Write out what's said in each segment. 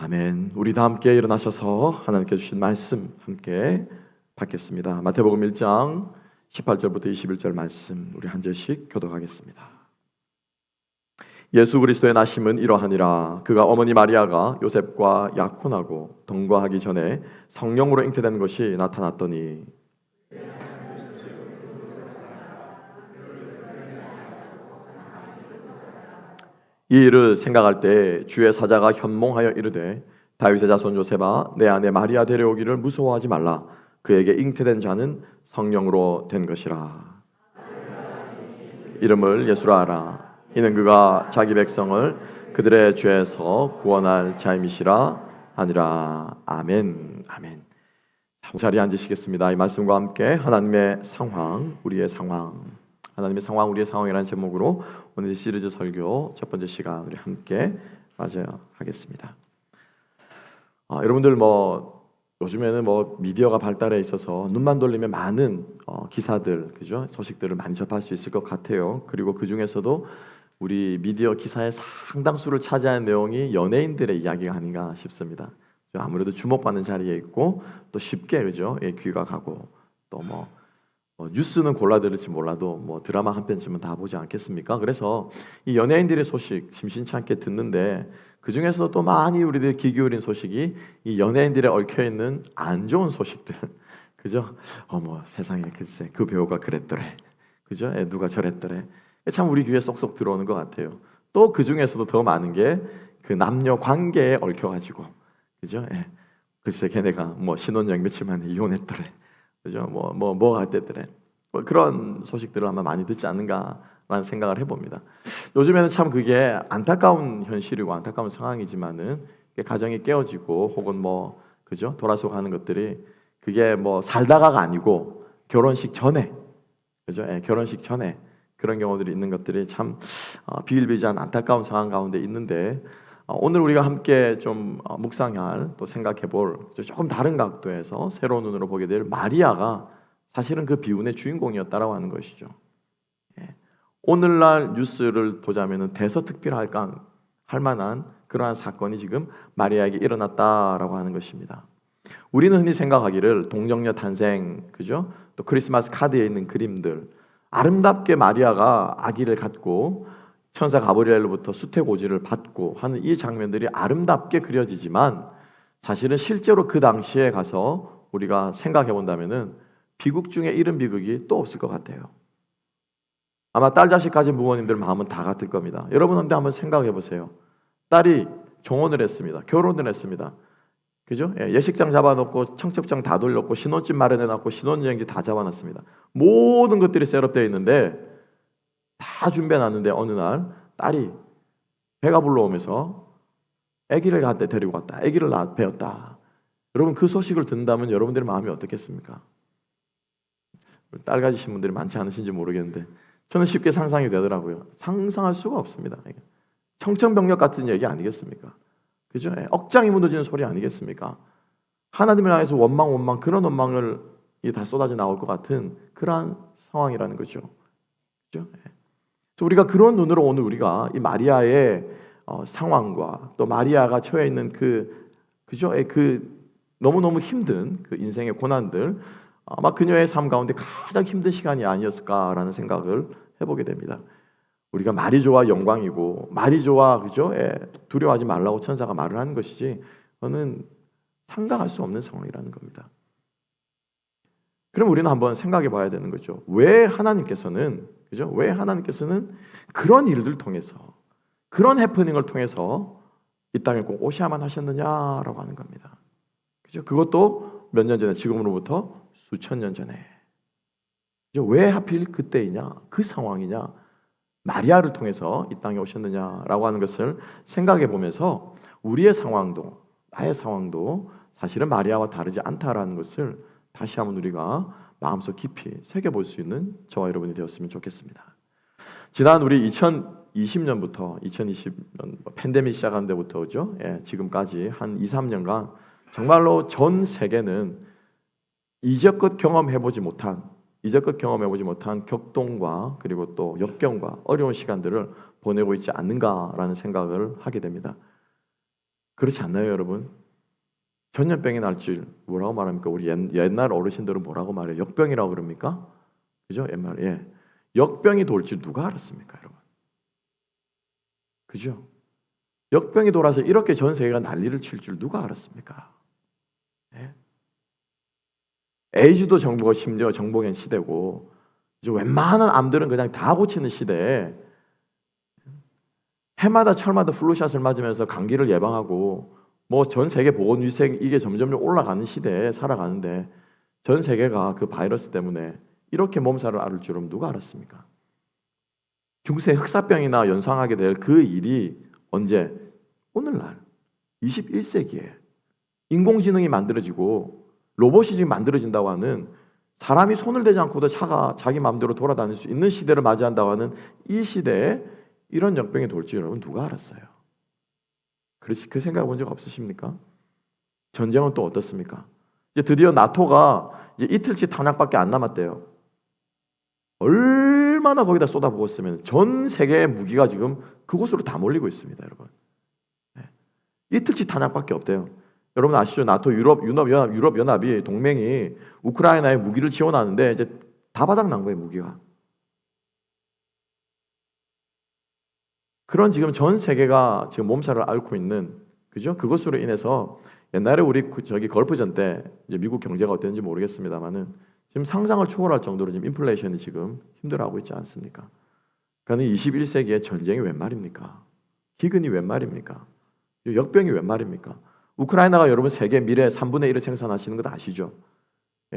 아멘. 우리 다 함께 일어나셔서 하나님께 주신 말씀 함께 받겠습니다. 마태복음 1장 18절부터 21절 말씀 우리 한 절씩 교독하겠습니다. 예수 그리스도의 나심은 이러하니라. 그가 어머니 마리아가 요셉과 약혼하고 동거하기 전에 성령으로 잉태된 것이 나타났더니 이 일을 생각할 때 주의 사자가 현몽하여 이르되 다윗의 자손 요셉아 내 아내 마리아 데려오기를 무서워하지 말라. 그에게 잉태된 자는 성령으로 된 것이라. 이름을 예수라 하라. 이는 그가 자기 백성을 그들의 죄에서 구원할 자임이시라 하니라. 아멘. 아멘. 자리에 앉으시겠습니다. 이 말씀과 함께 하나님의 상황, 우리의 상황, 하나님의 상황, 우리의 상황이라는 제목으로 오늘 시리즈 설교 첫 번째 시간 우리 함께 맞아야 하겠습니다. 여러분들 요즘에는 미디어가 발달해 있어서 눈만 돌리면 많은 기사들, 그죠? 소식들을 많이 접할 수 있을 것 같아요. 그리고 그 중에서도 우리 미디어 기사의 상당수를 차지하는 내용이 연예인들의 이야기가 아닌가 싶습니다. 아무래도 주목받는 자리에 있고 또 쉽게 그죠? 귀가 가고 또 뉴스는 골라 들을지 몰라도 드라마 한 편쯤은 다 보지 않겠습니까? 그래서 이 연예인들의 소식 심심치 않게 듣는데 그 중에서도 또 많이 우리들 귀 기울인 소식이 이 연예인들에 얽혀 있는 안 좋은 소식들, 그죠? 세상에 글쎄 그 배우가 그랬더래, 그죠? 누가 저랬더래. 참 우리 귀에 쏙쏙 들어오는 것 같아요. 또 그 중에서도 더 많은 게 그 남녀 관계에 얽혀가지고, 그죠? 글쎄 걔네가 신혼여행 며칠 만에 이혼했더래. 그죠? 할 때더래. 그런 소식들을 아마 많이 듣지 않는가라는 생각을 해봅니다. 요즘에는 참 그게 안타까운 현실이고 안타까운 상황이지만은 가정이 깨어지고 혹은 그죠? 돌아서 가는 것들이 그게 살다가가 아니고 결혼식 전에, 그죠? 결혼식 전에 그런 경우들이 있는 것들이 참 비일비재한 안타까운 상황 가운데 있는데 오늘 우리가 함께 좀 묵상할 또 생각해볼 조금 다른 각도에서 새로운 눈으로 보게 될 마리아가 사실은 그 비운의 주인공이었다라고 하는 것이죠. 오늘날 뉴스를 보자면은 대서특필할까 할 만한 그러한 사건이 지금 마리아에게 일어났다라고 하는 것입니다. 우리는 흔히 생각하기를 동정녀 탄생, 그죠? 또 크리스마스 카드에 있는 그림들, 아름답게 마리아가 아기를 갖고 천사 가브리엘로부터 수태고지를 받고 하는 이 장면들이 아름답게 그려지지만 사실은 실제로 그 당시에 가서 우리가 생각해 본다면은 비극 중에 이런 비극이 또 없을 것 같아요. 아마 딸 자식 가진 부모님들 마음은 다 같을 겁니다. 여러분한테 한번 생각해 보세요. 딸이 종혼을 했습니다. 결혼을 했습니다. 그죠? 예식장 잡아놓고 청첩장 다 돌렸고 신혼집 마련해놨고 신혼여행지 다 잡아놨습니다. 모든 것들이 셋업되어 있는데 다 준비해놨는데 어느 날 딸이 배가 불러오면서 아기를 갖다 데리고 갔다. 아기를 배웠다. 여러분 그 소식을 듣는다면 여러분들의 마음이 어떻겠습니까? 딸 가지신 분들이 많지 않으신지 모르겠는데 저는 쉽게 상상이 되더라고요. 상상할 수가 없습니다. 청천벽력 같은 얘기 아니겠습니까? 그죠? 억장이 무너지는 소리 아니겠습니까? 하나님을 향해서 원망 그런 원망을 다 쏟아져 나올 것 같은 그러한 상황이라는 거죠. 그죠? 그래서 우리가 그런 눈으로 오늘 우리가 이 마리아의 상황과 또 마리아가 처해 있는 그죠? 너무너무 힘든 그 인생의 고난들, 아마 그녀의 삶 가운데 가장 힘든 시간이 아니었을까라는 생각을 해보게 됩니다. 우리가 말이 좋아 영광이고 말이 좋아 그죠? 두려워하지 말라고 천사가 말을 하는 것이지 그거는 상상할 수 없는 상황이라는 겁니다. 그럼 우리는 한번 생각해 봐야 되는 거죠. 왜 하나님께서는 그런 일들을 통해서 그런 해프닝을 통해서 이 땅에 꼭 오셔야만 하셨느냐라고 하는 겁니다. 그죠? 그것도 몇 년 전에, 지금으로부터 수천 년 전에. 그죠? 왜 하필 그때이냐? 그 상황이냐? 마리아를 통해서 이 땅에 오셨느냐라고 하는 것을 생각해 보면서 우리의 상황도, 나의 상황도 사실은 마리아와 다르지 않다라는 것을 다시 한번 우리가 마음속 깊이 새겨볼 수 있는 저와 여러분이 되었으면 좋겠습니다. 지난 우리 2020년부터 2020년 팬데믹 시작한 데부터 그죠? 지금까지 한 2, 3년간 정말로 전 세계는 이제껏 경험해보지 못한 격동과 그리고 또 역경과 어려운 시간들을 보내고 있지 않는가라는 생각을 하게 됩니다. 그렇지 않나요, 여러분? 전염병이 날 줄 뭐라고 말합니까? 우리 옛날 어르신들은 뭐라고 말해요? 역병이라고 그럽니까? 그죠? 옛말에 역병이 돌 줄 누가 알았습니까, 여러분? 그죠? 역병이 돌아서 이렇게 전 세계가 난리를 칠 줄 누가 알았습니까? 예? 에이즈도 정보가 심지어 정복한 시대고, 이제 웬만한 암들은 그냥 다 고치는 시대에 해마다 철마다 플루샷을 맞으면서 감기를 예방하고 뭐 전 세계 보건 위생 이게 점점 올라가는 시대에 살아가는데 전 세계가 그 바이러스 때문에 이렇게 몸살을 앓을 줄은 누가 알았습니까? 중세 흑사병이나 연상하게 될 그 일이 언제? 오늘날 21세기에 인공지능이 만들어지고 로봇이 지금 만들어진다고 하는, 사람이 손을 대지 않고도 차가 자기 마음대로 돌아다닐 수 있는 시대를 맞이한다고 하는 이 시대에 이런 역병이 돌지 여러분 누가 알았어요? 그렇지, 그 생각 본 적 없으십니까? 전쟁은 또 어떻습니까? 이제 드디어 나토가 이제 이틀치 탄약밖에 안 남았대요. 얼마나 거기다 쏟아부었으면 전 세계의 무기가 지금 그곳으로 다 몰리고 있습니다, 여러분. 이틀치 탄약밖에 없대요. 여러분 아시죠? 나토 유럽연합이 동맹이 우크라이나에 무기를 지원하는데 이제 다 바닥난 거예요, 무기가. 그런 지금 전 세계가 지금 몸살을 앓고 있는, 그죠? 그것으로 인해서 옛날에 우리 저기 걸프전 때 이제 미국 경제가 어땠는지 모르겠습니다만은 지금 상상을 초월할 정도로 지금 인플레이션이 지금 힘들어하고 있지 않습니까? 그러니까 21세기에 전쟁이 웬 말입니까? 기근이 웬 말입니까? 역병이 웬 말입니까? 우크라이나가 여러분 세계 미래 3분의 1을 생산하시는 거 아시죠?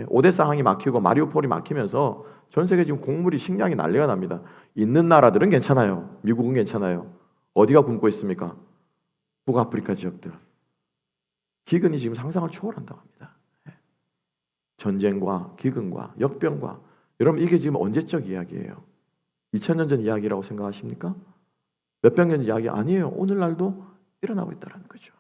오데사 항이 막히고 마리우폴이 막히면서 전 세계 지금 곡물이 식량이 난리가 납니다. 있는 나라들은 괜찮아요. 미국은 괜찮아요. 어디가 굶고 있습니까? 북아프리카 지역들. 기근이 지금 상상을 초월한다고 합니다. 전쟁과 기근과 역병과, 여러분 이게 지금 언제적 이야기예요? 2000년 전 이야기라고 생각하십니까? 몇백 년 이야기 아니에요. 오늘날도 일어나고 있다는 거죠.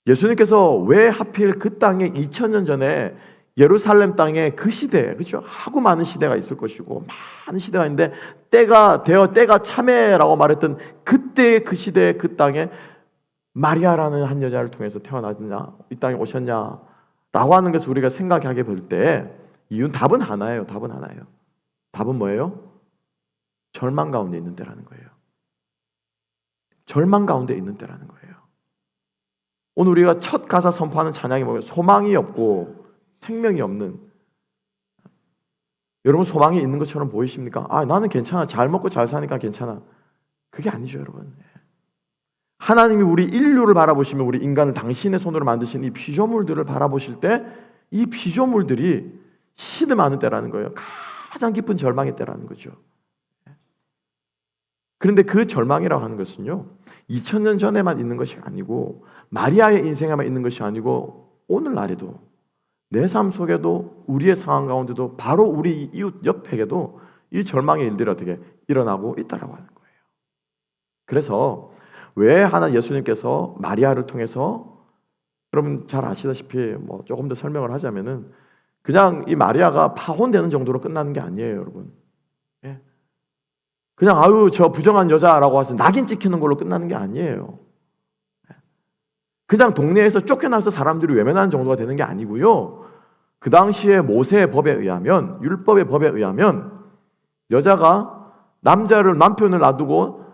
예수님께서 왜 하필 그 땅에 2000년 전에 예루살렘 땅에 그 시대에, 그렇죠? 하고 많은 시대가 있을 것이고 많은 시대가 있는데 때가 참해라고 말했던 그때의 그 시대에 그 땅에 마리아라는 한 여자를 통해서 태어났냐, 이 땅에 오셨냐라고 하는 것을 우리가 생각하게 볼 때 이유는 답은 하나예요. 답은 하나예요. 답은 뭐예요? 절망 가운데 있는 때라는 거예요. 절망 가운데 있는 때라는 거예요. 오늘 우리가 첫 가사 선포하는 찬양이 뭐예요? 소망이 없고 생명이 없는. 여러분 소망이 있는 것처럼 보이십니까? 아, 나는 괜찮아. 잘 먹고 잘 사니까 괜찮아. 그게 아니죠, 여러분. 하나님이 우리 인류를 바라보시면, 우리 인간을 당신의 손으로 만드신 이 피조물들을 바라보실 때 이 피조물들이 시름하는 때라는 거예요. 가장 깊은 절망의 때라는 거죠. 그런데 그 절망이라고 하는 것은요, 2000년 전에만 있는 것이 아니고 마리아의 인생에만 있는 것이 아니고 오늘날에도 내 삶 속에도 우리의 상황 가운데도 바로 우리 이웃 옆에게도 이 절망의 일들이 어떻게 일어나고 있다라고 하는 거예요. 그래서 왜 예수님께서 마리아를 통해서, 여러분 잘 아시다시피 뭐 조금 더 설명을 하자면은 그냥 이 마리아가 파혼되는 정도로 끝나는 게 아니에요, 여러분. 예. 그냥 아유 저 부정한 여자라고 해서 낙인 찍히는 걸로 끝나는 게 아니에요. 그냥 동네에서 쫓겨나서 사람들이 외면하는 정도가 되는 게 아니고요. 그 당시에 모세의 법에 의하면, 율법의 법에 의하면 여자가 남편을 놔두고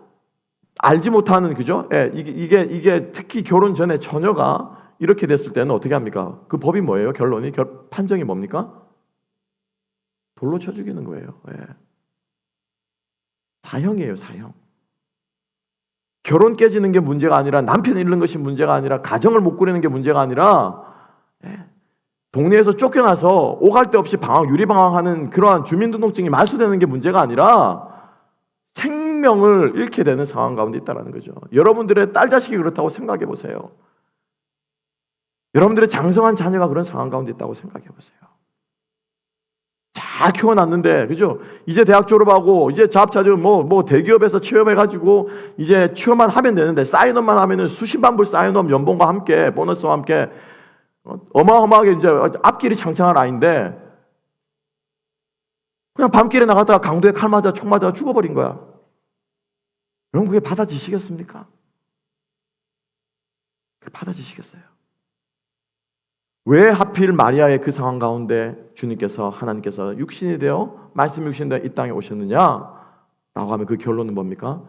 알지 못하는, 그죠? 예, 이게 특히 결혼 전에 처녀가 이렇게 됐을 때는 어떻게 합니까? 그 법이 뭐예요? 결론이 판정이 뭡니까? 돌로 쳐 죽이는 거예요. 예. 사형이에요, 사형. 결혼 깨지는 게 문제가 아니라, 남편 잃는 것이 문제가 아니라, 가정을 못 꾸리는 게 문제가 아니라, 동네에서 쫓겨나서 오갈 데 없이 유리방황하는 그러한 주민등록증이 말소되는 게 문제가 아니라 생명을 잃게 되는 상황 가운데 있다는 거죠. 여러분들의 딸 자식이 그렇다고 생각해 보세요. 여러분들의 장성한 자녀가 그런 상황 가운데 있다고 생각해 보세요. 잘 키워놨는데, 그죠? 이제 대학 졸업하고 이제 자업자득 뭐 대기업에서 취업해가지고 이제 취업만 하면 되는데, 사인업만 하면은 수십만 불 사인업 연봉과 함께 보너스와 함께 어마어마하게 이제 앞길이 창창한 아이인데 그냥 밤길에 나갔다가 강도에 칼 맞아 총 맞아 죽어버린 거야. 여러분 그게 받아지시겠습니까? 받아주시겠어요? 왜 하필 마리아의 그 상황 가운데 주님께서, 하나님께서 육신이 되어 말씀 육신이 되어 이 땅에 오셨느냐? 라고 하면 그 결론은 뭡니까?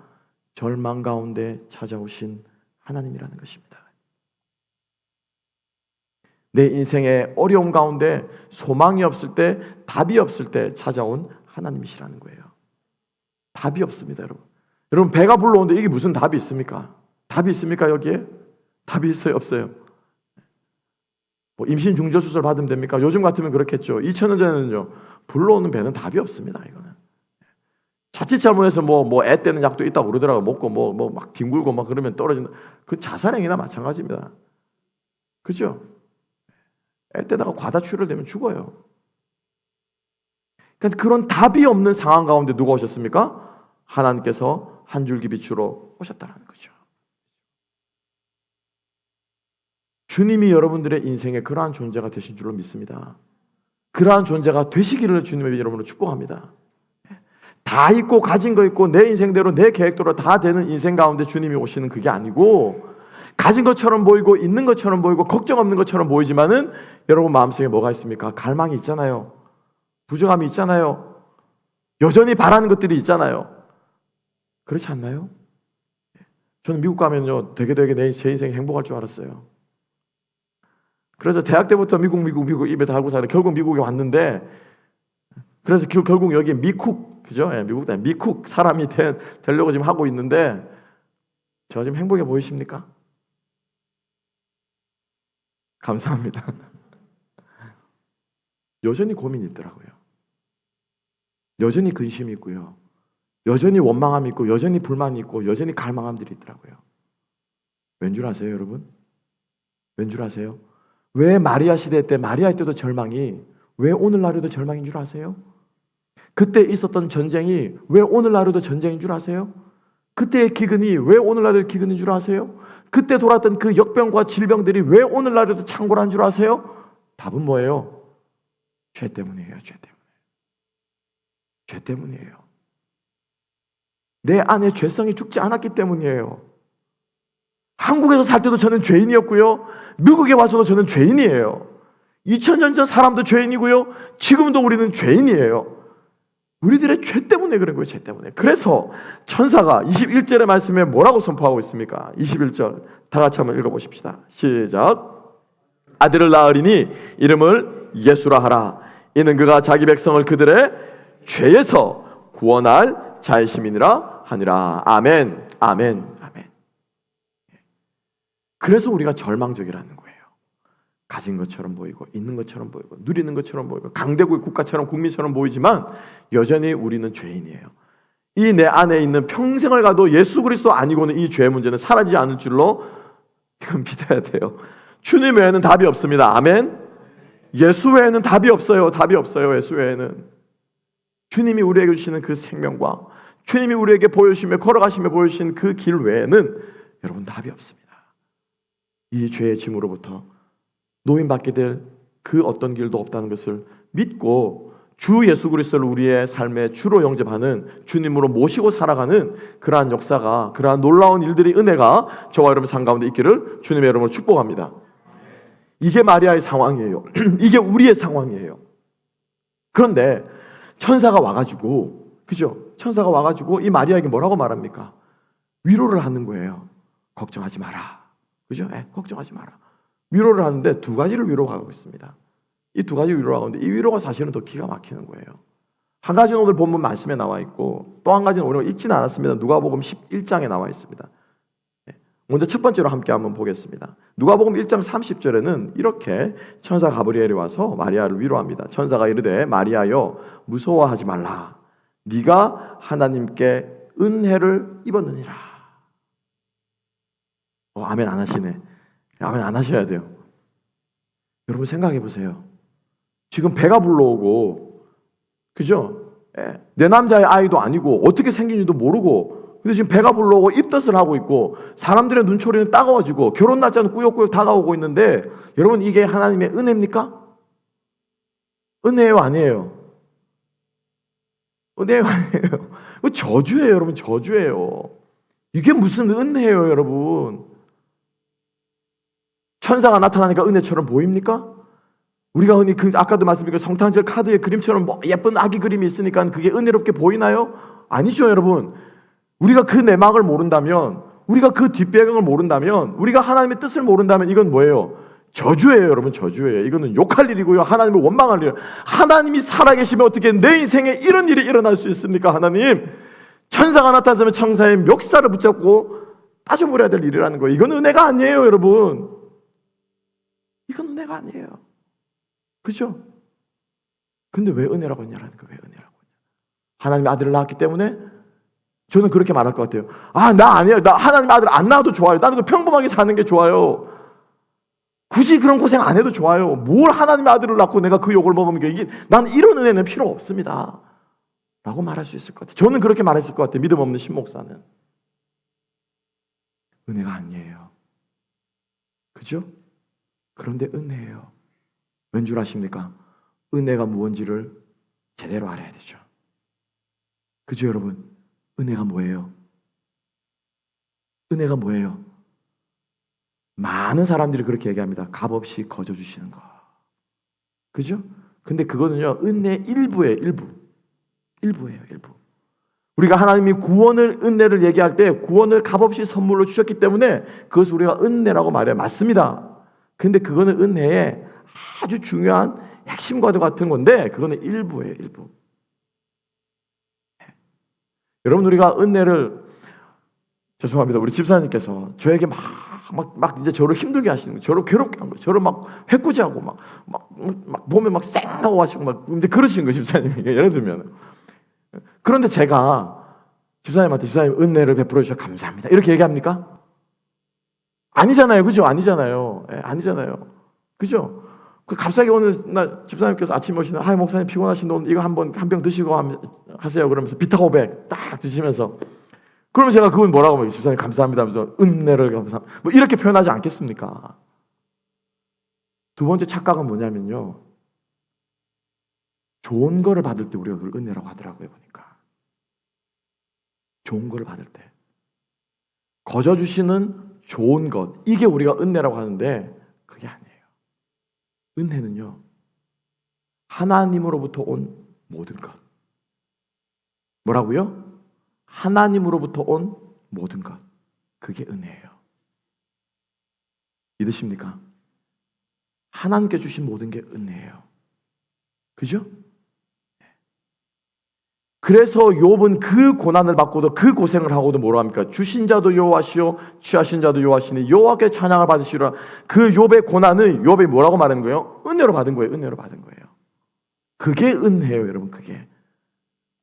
절망 가운데 찾아오신 하나님이라는 것입니다. 내 인생의 어려움 가운데 소망이 없을 때, 답이 없을 때 찾아온 하나님이시라는 거예요. 답이 없습니다, 여러분. 여러분, 배가 불러오는데 이게 무슨 답이 있습니까? 답이 있습니까, 여기에? 답이 있어요, 없어요? 뭐 임신 중절 수술 받으면 됩니까? 요즘 같으면 그렇겠죠. 2000년 전에는요, 불러오는 배는 답이 없습니다, 이거는. 자칫 잘못해서 애 떼는 약도 있다고 그러더라고요. 먹고 막 뒹굴고 막 그러면 떨어진다. 그 자살행위나 마찬가지입니다. 그죠? 애 떼다가 과다 출혈되면 죽어요. 그러니까 그런 답이 없는 상황 가운데 누가 오셨습니까? 하나님께서 한 줄기 빛으로 오셨다는 거죠. 주님이 여러분들의 인생에 그러한 존재가 되신 줄로 믿습니다. 그러한 존재가 되시기를 주님의 이름으로 축복합니다. 다 있고 가진 거 있고 내 인생대로 내 계획대로 다 되는 인생 가운데 주님이 오시는 그게 아니고, 가진 것처럼 보이고 있는 것처럼 보이고 걱정 없는 것처럼 보이지만은 여러분 마음속에 뭐가 있습니까? 갈망이 있잖아요. 부족함이 있잖아요. 여전히 바라는 것들이 있잖아요. 그렇지 않나요? 저는 미국 가면요 되게 제 인생이 행복할 줄 알았어요. 그래서 대학 때부터 미국 입에 달고 살아 결국 미국에 왔는데, 그래서 결국 여기 미쿡, 그죠? 예, 미국 미쿡 사람이 되려고 지금 하고 있는데, 저 지금 행복해 보이십니까? 감사합니다. 여전히 고민이 있더라고요. 여전히 근심이 있고요. 여전히 원망함이 있고, 여전히 불만이 있고, 여전히 갈망함들이 있더라고요. 왠 줄 아세요, 여러분? 왠 줄 아세요? 왜 마리아 시대 때, 마리아 때도 절망이 왜 오늘날에도 절망인 줄 아세요? 그때 있었던 전쟁이 왜 오늘날에도 전쟁인 줄 아세요? 그때의 기근이 왜 오늘날에도 기근인 줄 아세요? 그때 돌았던 그 역병과 질병들이 왜 오늘날에도 창궐한 줄 아세요? 답은 뭐예요? 죄 때문이에요. 죄 때문에. 죄 때문이에요. 내 안에 죄성이 죽지 않았기 때문이에요. 한국에서 살 때도 저는 죄인이었고요. 미국에 와서도 저는 죄인이에요. 2000년 전 사람도 죄인이고요. 지금도 우리는 죄인이에요. 우리들의 죄 때문에 그런 거예요. 죄 때문에. 그래서 천사가 21절의 말씀에 뭐라고 선포하고 있습니까? 21절 다 같이 한번 읽어보십시다. 시작. 아들을 낳으리니 이름을 예수라 하라. 이는 그가 자기 백성을 그들의 죄에서 구원할 자의 심이니라 하니라. 아멘. 아멘. 아멘. 그래서 우리가 절망적이라는 거예요. 가진 것처럼 보이고 있는 것처럼 보이고 누리는 것처럼 보이고 강대국의 국가처럼 국민처럼 보이지만 여전히 우리는 죄인이에요. 이 내 안에 있는 평생을 가도 예수 그리스도 아니고는 이 죄의 문제는 사라지지 않을 줄로 이건 믿어야 돼요. 주님 외에는 답이 없습니다. 아멘. 예수 외에는 답이 없어요. 답이 없어요. 예수 외에는. 주님이 우리에게 주시는 그 생명과 주님이 우리에게 보여주시며 걸어가시며 보여주신 그 길 외에는 여러분 답이 없습니다. 이 죄의 짐으로부터 노임받게 될 그 어떤 길도 없다는 것을 믿고 주 예수 그리스도를 우리의 삶의 주로 영접하는, 주님으로 모시고 살아가는 그러한 역사가, 그러한 놀라운 일들이, 은혜가 저와 여러분 삶 가운데 있기를 주님의 이름으로 축복합니다. 이게 마리아의 상황이에요. 이게 우리의 상황이에요. 그런데 천사가 와가지고, 그죠? 천사가 와가지고 이 마리아에게 뭐라고 말합니까? 위로를 하는 거예요. 걱정하지 마라. 그죠? 걱정하지 마라. 위로를 하는데 두 가지를 위로하고 있습니다. 이 두 가지 위로를 하는데 이 위로가 사실은 더 기가 막히는 거예요. 한 가지는 오늘 본문 말씀에 나와 있고, 또 한 가지는 우리가 읽지는 않았습니다. 누가복음 11장에 나와 있습니다. 먼저 첫 번째로 함께 한번 보겠습니다. 누가복음 1장 30절에는 이렇게 천사 가브리엘이 와서 마리아를 위로합니다. 천사가 이르되 마리아여 무서워하지 말라. 네가 하나님께 은혜를 입었느니라. 아멘 안 하시네. 아멘 안 하셔야 돼요. 여러분 생각해 보세요. 지금 배가 불러오고, 그죠? 내 남자의 아이도 아니고 어떻게 생긴지도 모르고, 근데 지금 배가 불러오고 입덧을 하고 있고 사람들의 눈초리는 따가워지고 결혼 날짜는 꾸역꾸역 다가오고 있는데, 여러분 이게 하나님의 은혜입니까? 은혜예요 아니에요? 은혜예요 아니에요? 저주예요 여러분. 저주예요. 이게 무슨 은혜예요 여러분? 천사가 나타나니까 은혜처럼 보입니까? 우리가 흔히 아까도 말씀드린 성탄절 카드의 그림처럼 뭐 예쁜 아기 그림이 있으니까 그게 은혜롭게 보이나요? 아니죠, 여러분. 우리가 그 내막을 모른다면, 우리가 그 뒷배경을 모른다면, 우리가 하나님의 뜻을 모른다면 이건 뭐예요? 저주예요, 여러분. 저주예요. 이거는 욕할 일이고요, 하나님을 원망할 일. 하나님이 살아계시면 어떻게 내 인생에 이런 일이 일어날 수 있습니까? 하나님, 천사가 나타나면 천사의 멱살을 붙잡고 따져버려야 될 일이라는 거예요. 이건 은혜가 아니에요, 여러분. 이건 은혜가 아니에요. 그죠? 근데 왜 은혜라고 했냐라는 거예요. 왜 은혜라고 했냐. 하나님의 아들을 낳았기 때문에. 저는 그렇게 말할 것 같아요. 나 아니에요. 나 하나님의 아들 안 낳아도 좋아요. 나는 그 평범하게 사는 게 좋아요. 굳이 그런 고생 안 해도 좋아요. 뭘 하나님의 아들을 낳고 내가 그 욕을 먹으면 이게, 난 이런 은혜는 필요 없습니다 라고 말할 수 있을 것 같아요. 저는 그렇게 말했을 것 같아요. 믿음 없는 신목사는. 은혜가 아니에요. 그죠? 그런데 은혜예요. 왠 줄 아십니까? 은혜가 무엇인지를 제대로 알아야 되죠. 그죠, 여러분? 은혜가 뭐예요? 은혜가 뭐예요? 많은 사람들이 그렇게 얘기합니다. 값없이 거저 주시는 거. 그죠? 근데 그거는요, 은혜 일부예요, 일부. 일부예요, 일부. 우리가 하나님이 구원을, 은혜를 얘기할 때 구원을 값없이 선물로 주셨기 때문에 그것을 우리가 은혜라고 말해요. 맞습니다. 근데 그거는 은혜의 아주 중요한 핵심 과도 같은 건데 그거는 일부예요, 일부. 여러분, 우리가 은혜를, 죄송합니다, 우리 집사님께서 저에게 막 이제 저를 힘들게 하시는 거예요. 저를 괴롭게 한 거예요. 저를 막 해코지하고 막 보면 막 쌩하고 하시고 막 근데 그러시는 거예요, 집사님이. 예를 들면. 그런데 제가 집사님한테, 집사님 은혜를 베풀어 주셔서 감사합니다 이렇게 얘기합니까? 아니잖아요, 그죠? 아니잖아요. 예, 아니잖아요, 그죠? 갑자기 오늘 날 집사님께서 아침에 오시는, 목사님 피곤하신데 오늘 이거 한 병 드시고 하세요 그러면서 비타500 딱 드시면서, 그러면 제가 그건 뭐라고 하면, 집사님 감사합니다 하면서 은혜를 감사합니다 뭐 이렇게 표현하지 않겠습니까? 두 번째 착각은 뭐냐면요, 좋은 거를 받을 때 우리가 그걸 은혜라고 하더라고요. 보니까 좋은 거를 받을 때 거저 주시는 좋은 것, 이게 우리가 은혜라고 하는데 그게 아니에요. 은혜는요, 하나님으로부터 온 모든 것. 뭐라고요? 하나님으로부터 온 모든 것. 그게 은혜예요. 믿으십니까? 하나님께 주신 모든 게 은혜예요. 그죠? 그래서 욥은 그 고난을 받고도, 그 고생을 하고도 뭐라 합니까? 주신 자도 여호와시요 취하신 자도 여호와시니 여호와께 찬양을 받으시라. 그 욥의 고난을 욥이 뭐라고 말하는 거예요? 은혜로 받은 거예요. 은혜로 받은 거예요. 그게 은혜예요, 여러분. 그게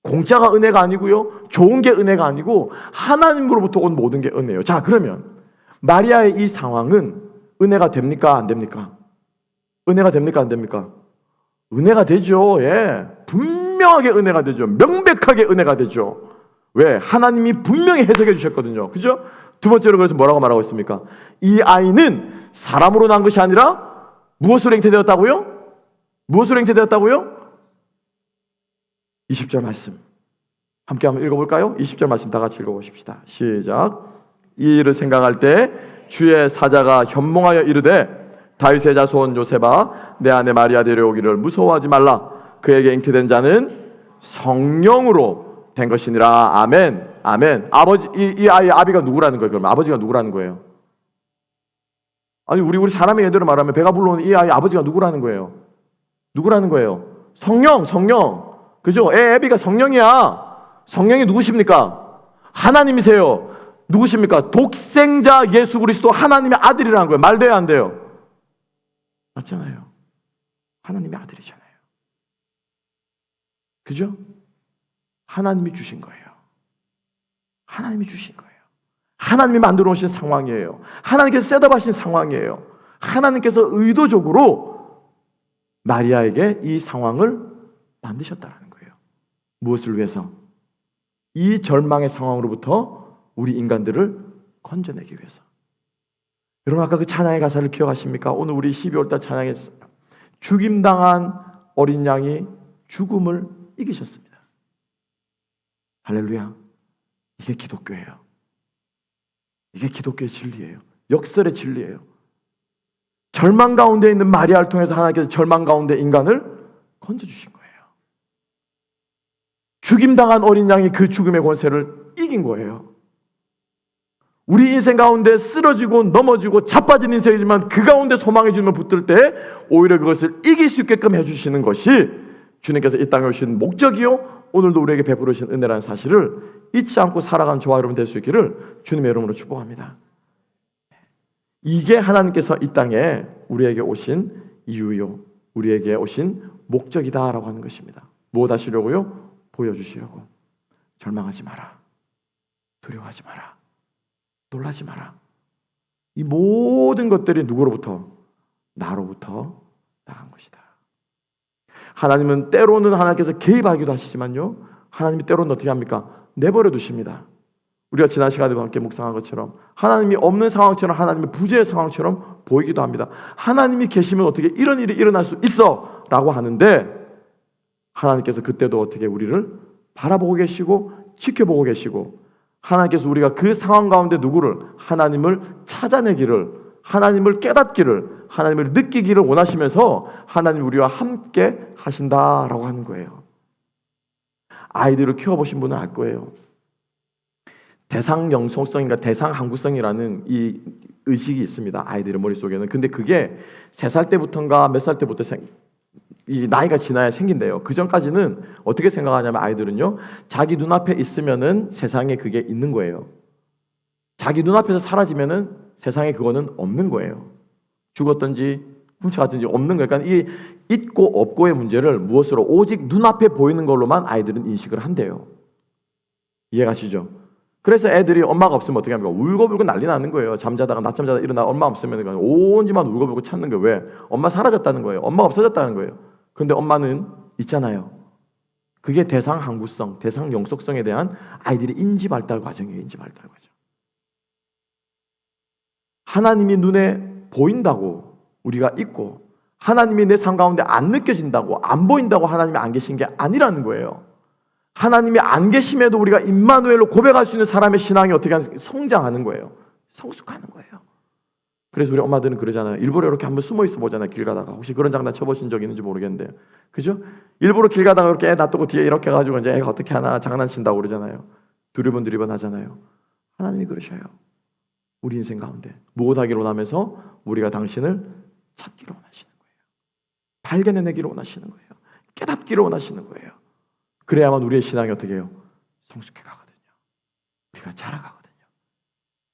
공짜가 은혜가 아니고요, 좋은 게 은혜가 아니고 하나님으로부터 온 모든 게 은혜예요. 자, 그러면 마리아의 이 상황은 은혜가 됩니까? 안 됩니까? 은혜가 됩니까? 안 됩니까? 은혜가 되죠. 예, 분명하게 은혜가 되죠. 명백하게 은혜가 되죠. 왜? 하나님이 분명히 해석해 주셨거든요. 그죠? 두 번째로 그래서 뭐라고 말하고 있습니까? 이 아이는 사람으로 난 것이 아니라 무엇으로 잉태되었다고요? 무엇으로 잉태되었다고요? 20절 말씀 함께 한번 읽어볼까요? 20절 말씀 다 같이 읽어보십시다. 시작. 이 일을 생각할 때 주의 사자가 현몽하여 이르되 다윗의 자손 요셉아, 내 아내 마리아 데려오기를 무서워하지 말라. 그에게 잉태된 자는 성령으로 된 것이니라. 아멘. 아멘. 아버지, 이 아이의 아비가 누구라는 거예요? 그러면 아버지가 누구라는 거예요? 아니, 우리 사람의 예대로 말하면 배가 불러오는 이 아이의 아버지가 누구라는 거예요? 누구라는 거예요? 성령. 그죠? 애비가 성령이야. 성령이 누구십니까? 하나님이세요. 누구십니까? 독생자 예수 그리스도 하나님의 아들이라는 거예요. 말 돼요, 안 돼요? 맞잖아요. 하나님의 아들이잖아요. 그죠? 하나님이 주신 거예요. 하나님이 주신 거예요. 하나님이 만들어 오신 상황이에요. 하나님께서 셋업하신 상황이에요. 하나님께서 의도적으로 마리아에게 이 상황을 만드셨다는 거예요. 무엇을 위해서? 이 절망의 상황으로부터 우리 인간들을 건져내기 위해서. 여러분, 아까 그 찬양의 가사를 기억하십니까? 오늘 우리 12월달 찬양에 죽임당한 어린 양이 죽음을 이기셨습니다. 할렐루야. 이게 기독교예요. 이게 기독교의 진리예요. 역설의 진리예요. 절망 가운데 있는 마리아를 통해서 하나님께서 절망 가운데 인간을 건져주신 거예요. 죽임당한 어린 양이 그 죽음의 권세를 이긴 거예요. 우리 인생 가운데 쓰러지고 넘어지고 자빠진 인생이지만 그 가운데 소망의 주님을 붙들 때 오히려 그것을 이길 수 있게끔 해주시는 것이 주님께서 이 땅에 오신 목적이요 오늘도 우리에게 베풀으신 은혜라는 사실을 잊지 않고 살아가는 저와 여러분 될 수 있기를 주님의 이름으로 축복합니다. 이게 하나님께서 이 땅에 우리에게 오신 이유요 우리에게 오신 목적이다라고 하는 것입니다. 무엇 하시려고요? 보여주시려고. 절망하지 마라. 두려워하지 마라. 놀라지 마라. 이 모든 것들이 누구로부터? 나로부터 나간 것이다. 하나님은 때로는 하나님께서 개입하기도 하시지만요 하나님이 때로는 어떻게 합니까? 내버려 두십니다. 우리가 지난 시간에도 함께 묵상한 것처럼 하나님이 없는 상황처럼 하나님의 부재의 상황처럼 보이기도 합니다. 하나님이 계시면 어떻게 이런 일이 일어날 수 있어 라고 하는데 하나님께서 그때도 어떻게 우리를 바라보고 계시고 지켜보고 계시고 하나님께서 우리가 그 상황 가운데 누구를? 하나님을 찾아내기를, 하나님을 깨닫기를, 하나님을 느끼기를 원하시면서 하나님 우리와 함께 하신다라고 하는 거예요. 아이들을 키워보신 분은 알 거예요. 대상 영속성인가 대상 항구성이라는 이 의식이 있습니다. 아이들의 머릿속에는. 근데 그게 3살 때부터인가 몇 살 때부터 이 나이가 지나야 생긴대요. 그 전까지는 어떻게 생각하냐면 아이들은요 자기 눈앞에 있으면은 세상에 그게 있는 거예요. 자기 눈앞에서 사라지면은 세상에 그거는 없는 거예요. 죽었든지 훔쳐갔든지 없는 거예요. 그러니까 이 있고 없고의 문제를 무엇으로? 오직 눈앞에 보이는 걸로만 아이들은 인식을 한대요. 이해가시죠? 그래서 애들이 엄마가 없으면 어떻게 합니까? 울고불고 난리 나는 거예요. 잠자다가 낮잠 자다 일어나 엄마 없으면 온 집안 울고불고 찾는 거예요. 왜? 엄마 사라졌다는 거예요. 엄마가 없어졌다는 거예요. 근데 엄마는 있잖아요. 그게 대상 항구성, 대상 영속성에 대한 아이들의 인지 발달 과정이에요. 인지 발달 과정. 하나님이 눈에 보인다고 우리가 있고 하나님이 내 삶 가운데 안 느껴진다고 안 보인다고 하나님이 안 계신 게 아니라는 거예요. 하나님이 안 계심에도 우리가 임마누엘로 고백할 수 있는 사람의 신앙이 어떻게 하는 성장하는 거예요. 성숙하는 거예요. 그래서 우리 엄마들은 그러잖아요. 일부러 이렇게 한번 숨어 있어 보잖아요. 길 가다가. 혹시 그런 장난 쳐보신 적 있는지 모르겠는데, 그죠? 일부러 길 가다가 이렇게 애 놔두고 뒤에 이렇게 해가지고 이제 애가 어떻게 하나 장난친다고 그러잖아요. 두리번 하잖아요. 하나님이 그러셔요. 우리 인생 가운데 무엇하기로 원하면서 우리가 당신을 찾기로 원하시는 거예요. 발견해내기로 원하시는 거예요. 깨닫기로 원하시는 거예요. 그래야만 우리의 신앙이 어떻게 해요? 성숙해 가거든요. 우리가 자라가거든요.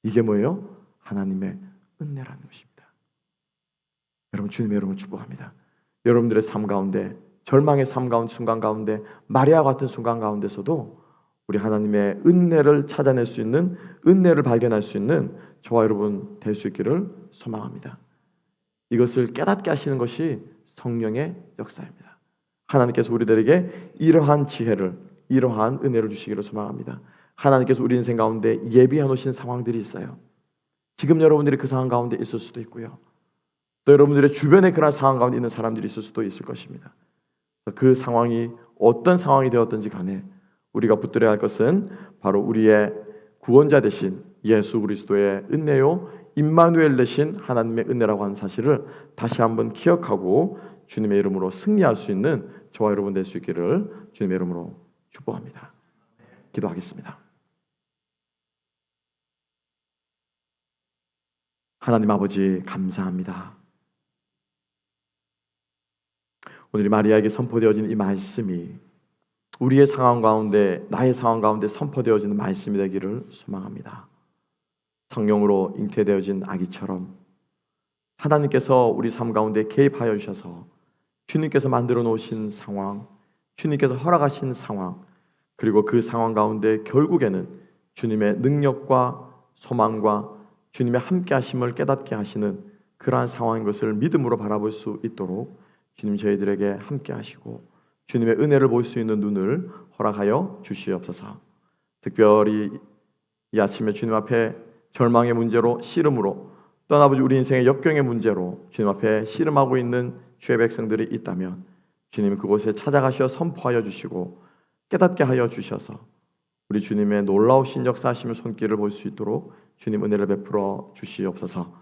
이게 뭐예요? 하나님의 은혜라는 것입니다. 여러분 주님의 여러분을 축복합니다. 여러분들의 삶 가운데 절망의 삶 가운데 순간 가운데 마리아 같은 순간 가운데서도 우리 하나님의 은혜를 찾아낼 수 있는 은혜를 발견할 수 있는 저와 여러분 될 수 있기를 소망합니다. 이것을 깨닫게 하시는 것이 성령의 역사입니다. 하나님께서 우리들에게 이러한 지혜를 이러한 은혜를 주시기를 소망합니다. 하나님께서 우리 인생 가운데 예비해 놓으신 상황들이 있어요. 지금 여러분들이 그 상황 가운데 있을 수도 있고요. 또 여러분들의 주변에 그런 상황 가운데 있는 사람들이 있을 수도 있을 것입니다. 그 상황이 어떤 상황이 되었든지 간에 우리가 붙들어야 할 것은 바로 우리의 구원자 되신 예수 그리스도의 은혜요 임마누엘 되신 하나님의 은혜라고 하는 사실을 다시 한번 기억하고 주님의 이름으로 승리할 수 있는 저와 여러분 될 수 있기를 주님의 이름으로 축복합니다. 기도하겠습니다. 하나님 아버지 감사합니다. 오늘 마리아에게 선포되어진 이 말씀이 우리의 상황 가운데 나의 상황 가운데 선포되어지는 말씀이 되기를 소망합니다. 성령으로 잉태되어진 아기처럼 하나님께서 우리 삶 가운데 개입하여 주셔서 주님께서 만들어 놓으신 상황, 주님께서 허락하신 상황, 그리고 그 상황 가운데 결국에는 주님의 능력과 소망과 주님의 함께 하심을 깨닫게 하시는 그러한 상황인 것을 믿음으로 바라볼 수 있도록 주님 저희들에게 함께 하시고 주님의 은혜를 볼 수 있는 눈을 허락하여 주시옵소서. 특별히 이 아침에 주님 앞에 절망의 문제로 씨름으로 또한 아버지 우리 인생의 역경의 문제로 주님 앞에 씨름하고 있는 주의 백성들이 있다면 주님 그곳에 찾아가셔 선포하여 주시고 깨닫게 하여 주셔서 우리 주님의 놀라우신 역사하심의 손길을 볼 수 있도록 주님 은혜를 베풀어 주시옵소서.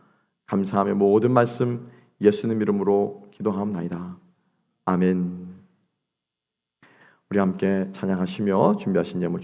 감사하며 모든 말씀 예수님 이름으로 기도하옵나이다. 아멘. 우리 함께 찬양하시며 준비하신 예물